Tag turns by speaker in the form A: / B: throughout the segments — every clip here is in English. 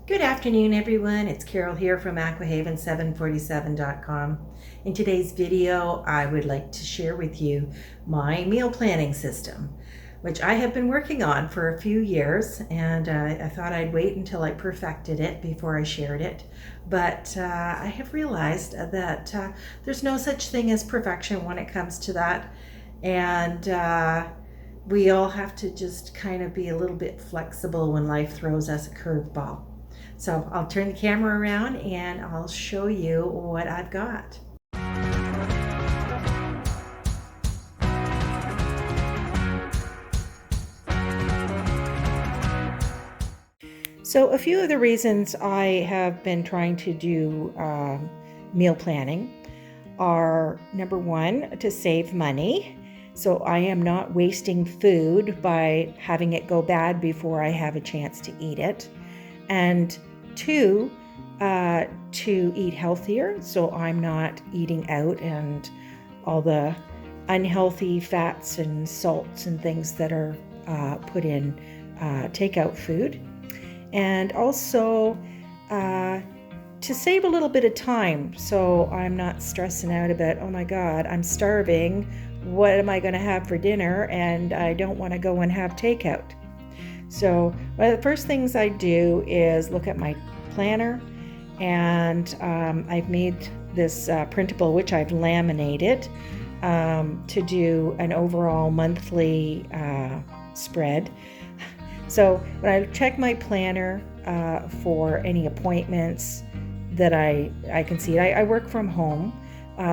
A: Good afternoon, everyone. It's Carol here from Aquahaven747.com. In today's video, I would like to share with you my meal planning system, which I have been working on for a few years, and I thought I'd wait until I perfected it before I shared it. But I have realized that there's no such thing as perfection when it comes to that, and we all have to just kind of be a little bit flexible when life throws us a curveball. So I'll turn the camera around and I'll show you what I've got. So a few of the reasons I have been trying to do meal planning are, number one, to save money. So I am not wasting food by having it go bad before I have a chance to eat it. And two, to eat healthier, so I'm not eating out and all the unhealthy fats and salts and things that are put in takeout food. And also to save a little bit of time, so I'm not stressing out about, oh my God, I'm starving, what am I going to have for dinner, and I don't want to go and have takeout. So one of the first things I do is look at my planner, and I've made this printable, which I've laminated to do an overall monthly spread. So when I check my planner for any appointments that I can see, I work from home.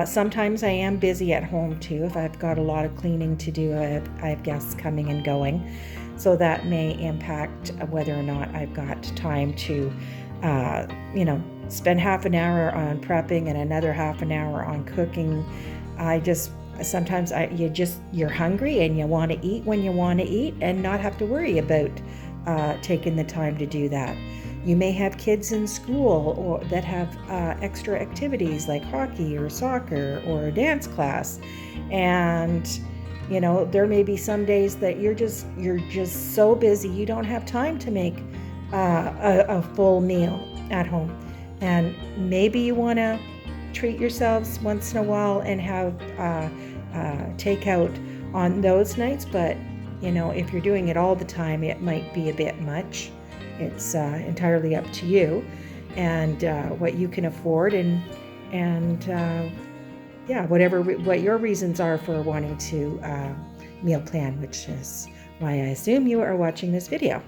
A: Sometimes I am busy at home too. If I've got a lot of cleaning to do, I have guests coming and going. So that may impact whether or not I've got time to, spend half an hour on prepping and another half an hour on cooking. Sometimes you're hungry and you want to eat when you want to eat and not have to worry about taking the time to do that. You may have kids in school or that have extra activities like hockey or soccer or a dance class, and there may be some days that you're just so busy you don't have time to make a full meal at home, and maybe you want to treat yourselves once in a while and have takeout on those nights. But if you're doing it all the time, it might be a bit much. It's entirely up to you and what you can afford, and what your reasons are for wanting to meal plan, which is why I assume you are watching this video.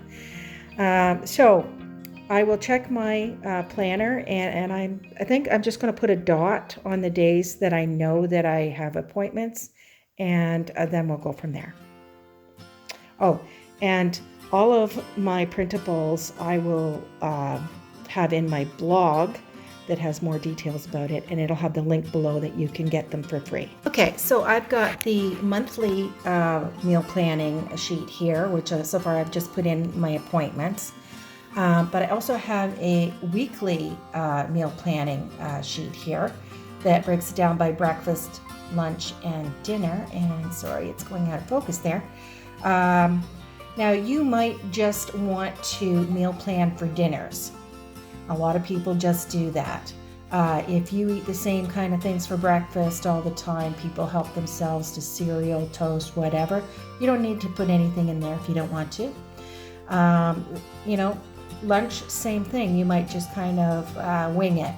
A: So I will check my planner, and I think I'm just going to put a dot on the days that I know that I have appointments, and then we'll go from there. Oh, and all of my printables I will have in my blog that has more details about it, and it'll have the link below that you can get them for free. Okay, so I've got the monthly meal planning sheet here, which so far I've just put in my appointments. But I also have a weekly meal planning sheet here that breaks it down by breakfast, lunch, and dinner. And sorry, it's going out of focus there. Now, you might just want to meal plan for dinners. A lot of people just do that. If you eat the same kind of things for breakfast all the time, people help themselves to cereal, toast, whatever. You don't need to put anything in there if you don't want to. Lunch, same thing. You might just kind of wing it,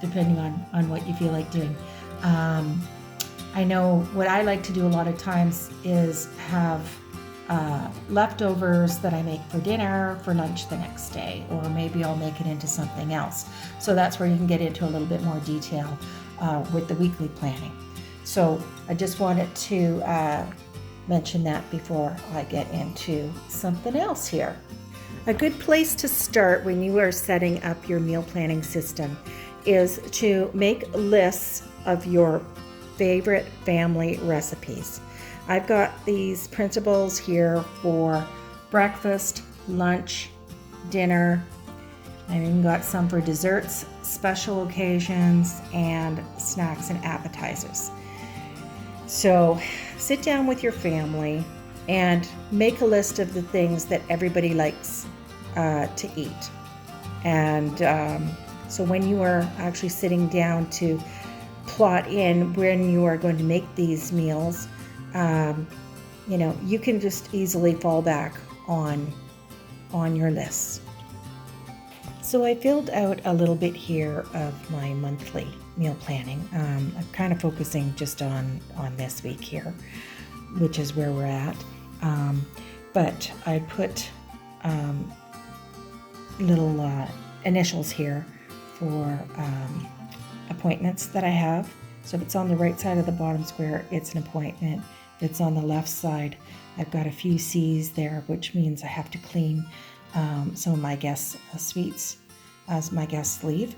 A: depending on what you feel like doing. I know what I like to do a lot of times is have leftovers that I make for dinner for lunch the next day, or maybe I'll make it into something else. So that's where you can get into a little bit more detail with the weekly planning. So I just wanted to mention that before I get into something else here. A good place to start when you are setting up your meal planning system is to make lists of your favorite family recipes. I've got these printables here for breakfast, lunch, dinner. I've even got some for desserts, special occasions, and snacks and appetizers. So sit down with your family and make a list of the things that everybody likes to eat. And so when you are actually sitting down to plot in when you are going to make these meals, you can just easily fall back on your lists. So I filled out a little bit here of my monthly meal planning. I'm kind of focusing just on this week here, which is where we're at. But I put little initials here for appointments that I have. So if it's on the right side of the bottom square, it's an appointment. If it's on the left side, I've got a few C's there, which means I have to clean some of my guests' suites as my guests leave.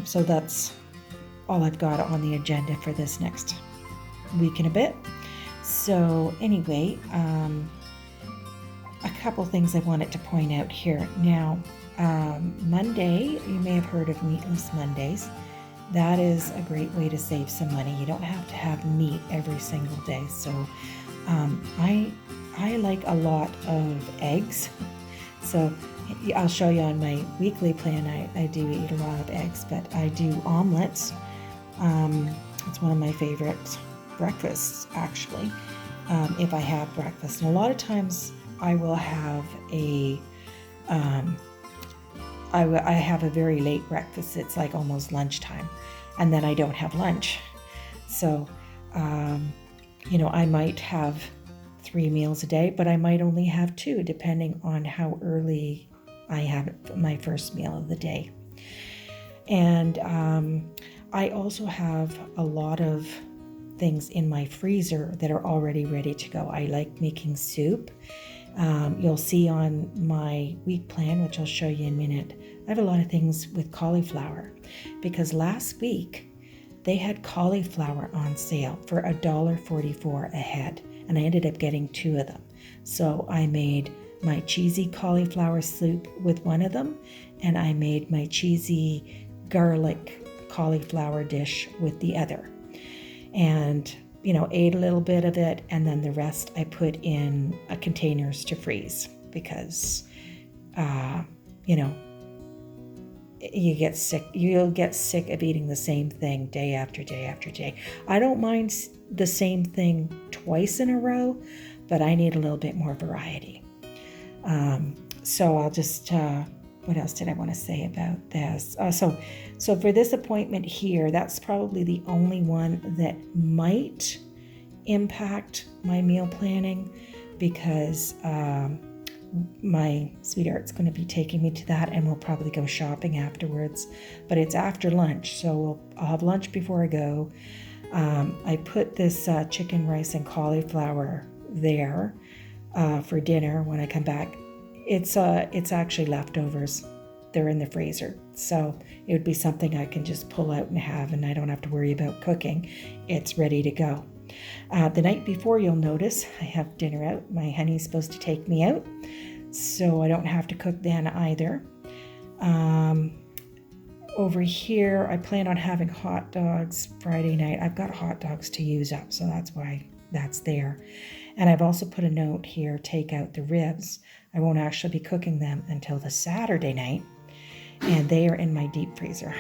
A: So that's all I've got on the agenda for this next week and a bit. So anyway, a couple things I wanted to point out here. Now, Monday, you may have heard of meatless Mondays. That is a great way to save some money. You don't have to have meat every single day. So I like a lot of eggs. So I'll show you on my weekly plan, I do eat a lot of eggs, but I do omelets. It's one of my favorite breakfasts, actually, if I have breakfast. And a lot of times I will have I have a very late breakfast. It's like almost lunchtime, and then I don't have lunch. So, I might have 3 meals a day, but I might only have 2, depending on how early I have my first meal of the day. And I also have a lot of things in my freezer that are already ready to go. I like making soup. You'll see on my week plan, which I'll show you in a minute, I have a lot of things with cauliflower, because last week they had cauliflower on sale for $1.44 a head, and I ended up getting 2 of them. So I made my cheesy cauliflower soup with one of them, and I made my cheesy garlic cauliflower dish with the other. And ate a little bit of it, and then the rest I put in containers to freeze, because you get sick. You'll get sick of eating the same thing day after day after day. I don't mind the same thing twice in a row, but I need a little bit more variety. So I'll just, what else did I want to say about this? So for this appointment here, that's probably the only one that might impact my meal planning, because my sweetheart's going to be taking me to that, and we'll probably go shopping afterwards. But it's after lunch, so I'll have lunch before I go. I put this chicken, rice, and cauliflower there for dinner when I come back. It's actually leftovers. They're in the freezer, so it would be something I can just pull out and have, and I don't have to worry about cooking. It's ready to go. The night before, you'll notice I have dinner out. My honey's supposed to take me out, so I don't have to cook then either. Over here, I plan on having hot dogs Friday night. I've got hot dogs to use up, so that's why that's there. And I've also put a note here, take out the ribs. I won't actually be cooking them until the Saturday night, and they are in my deep freezer.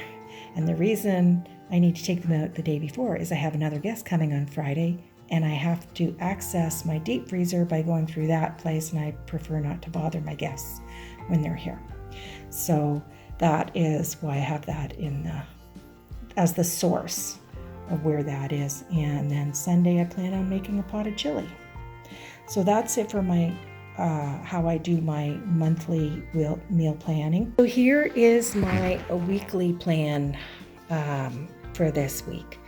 A: And the reason I need to take them out the day before is I have another guest coming on Friday, and I have to access my deep freezer by going through that place, and I prefer not to bother my guests when they're here. So that is why I have that as the source of where that is. And then Sunday I plan on making a pot of chili. So that's it for my how I do my monthly meal planning. So here is my weekly plan for this week.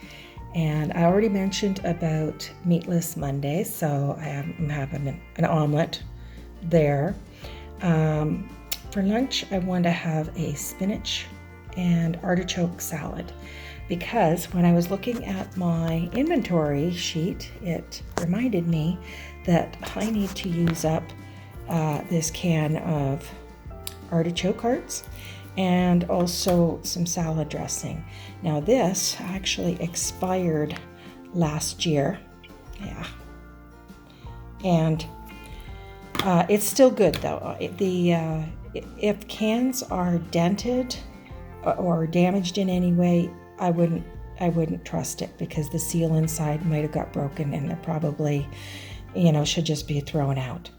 A: And I already mentioned about meatless Mondays, so I'm having an omelet there. For lunch, I want to have a spinach and artichoke salad, because when I was looking at my inventory sheet, it reminded me that I need to use up this can of artichoke hearts and also some salad dressing. Now this actually expired last year. Yeah. And It's still good though. If cans are dented or damaged in any way, I wouldn't trust it, because the seal inside might have got broken, and they're probably, should just be thrown out,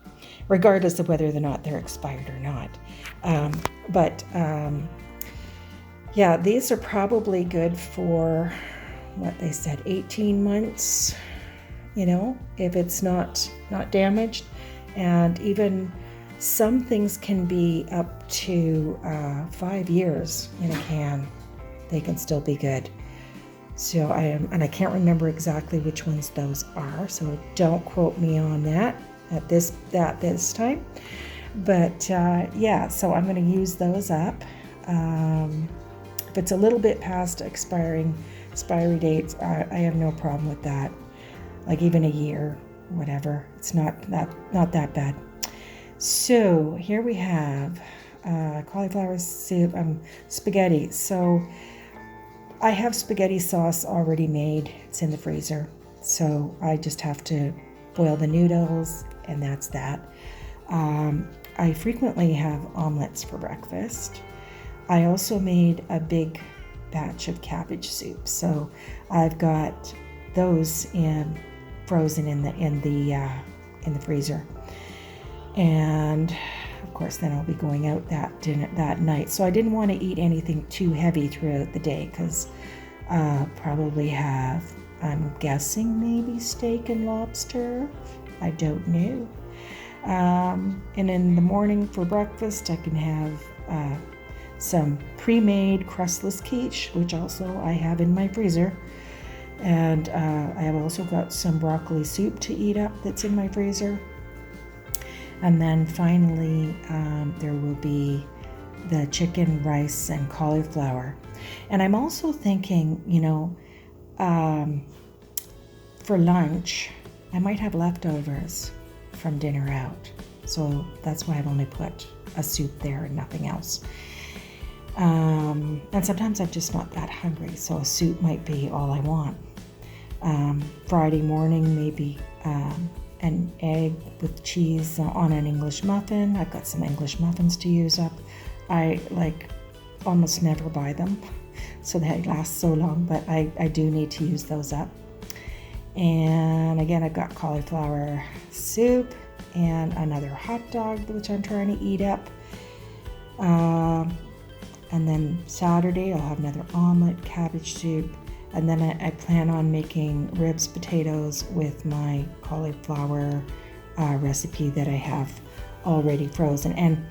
A: regardless of whether or not they're expired or not. Yeah, these are probably good for what they said, 18 months, if it's not damaged. And even some things can be up to 5 years in a can. They can still be good. So I can't remember exactly which ones those are, so don't quote me on that at this time. But yeah, so I'm going to use those up. If it's a little bit past expiry dates, I have no problem with that. Like even a year, whatever. It's not that bad. So here we have cauliflower soup, spaghetti. So I have spaghetti sauce already made. It's in the freezer. So I just have to boil the noodles, and that's that. I frequently have omelets for breakfast. I also made a big batch of cabbage soup. So I've got those frozen in the freezer. And of course, then I'll be going out that night. So I didn't want to eat anything too heavy throughout the day, because probably have, I'm guessing, maybe steak and lobster. I don't know. And in the morning for breakfast, I can have some pre-made crustless quiche, which also I have in my freezer. And I have also got some broccoli soup to eat up that's in my freezer. And then finally, there will be the chicken, rice, and cauliflower. And I'm also thinking, for lunch, I might have leftovers from dinner out. So that's why I've only put a soup there and nothing else. And sometimes I'm just not that hungry, so a soup might be all I want. Friday morning, maybe an egg with cheese on an English muffin. I've got some English muffins to use up. I almost never buy them, so they last so long, but I do need to use those up. And again, I've got cauliflower soup and another hot dog, which I'm trying to eat up. And then Saturday, I'll have another omelet, cabbage soup. And then I plan on making ribs potatoes with my cauliflower recipe that I have already frozen. And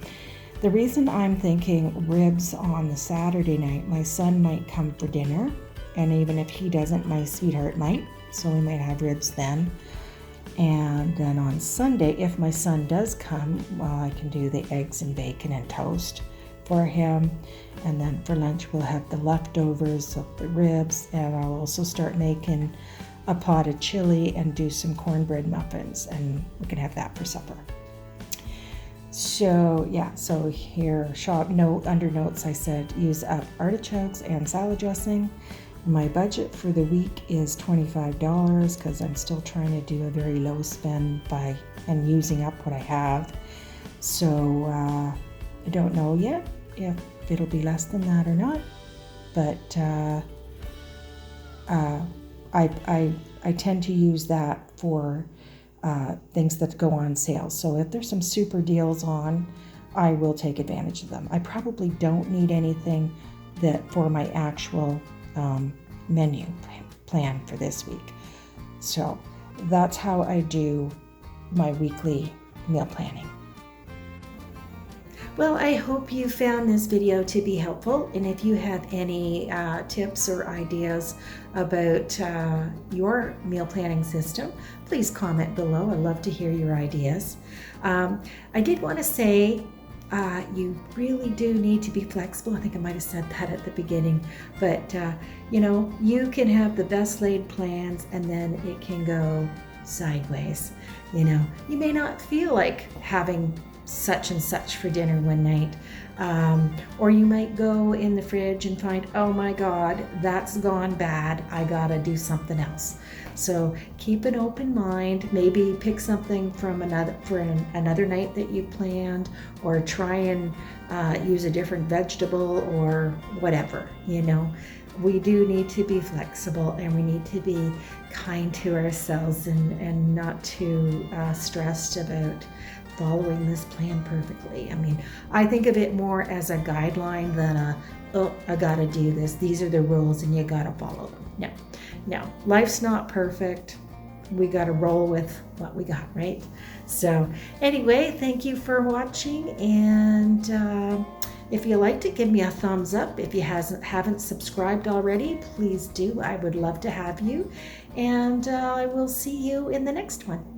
A: the reason I'm thinking ribs on the Saturday night, my son might come for dinner. And even if he doesn't, my sweetheart might. So we might have ribs then. And then on Sunday, if my son does come, well, I can do the eggs and bacon and toast for him. And then for lunch, we'll have the leftovers of the ribs, and I'll also start making a pot of chili and do some cornbread muffins, and we can have that for supper. So yeah, so here, under notes, I said use up artichokes and salad dressing. My budget for the week is $25, because I'm still trying to do a very low spend and using up what I have. So I don't know yet if it'll be less than that or not, but I tend to use that for things that go on sale. So if there's some super deals on, I will take advantage of them. I probably don't need anything that for my actual menu plan for this week. So that's how I do my weekly meal planning. Well, I hope you found this video to be helpful, and if you have any tips or ideas about your meal planning system, please comment below. I'd love to hear your ideas. I did want to say you really do need to be flexible. I think I might have said that at the beginning, but you can have the best laid plans and then it can go sideways. You may not feel like having such and such for dinner one night. Or you might go in the fridge and find, oh my God, that's gone bad. I gotta do something else. So keep an open mind. Maybe pick something from another night that you planned, or try and use a different vegetable or whatever. We do need to be flexible, and we need to be kind to ourselves and not too stressed about following this plan perfectly. I mean, I think of it more as a guideline than I gotta do this. These are the rules and you gotta follow them. No, life's not perfect. We gotta roll with what we got, right? So anyway, thank you for watching, and if you liked it, give me a thumbs up. If you haven't subscribed already, please do. I would love to have you, and I will see you in the next one.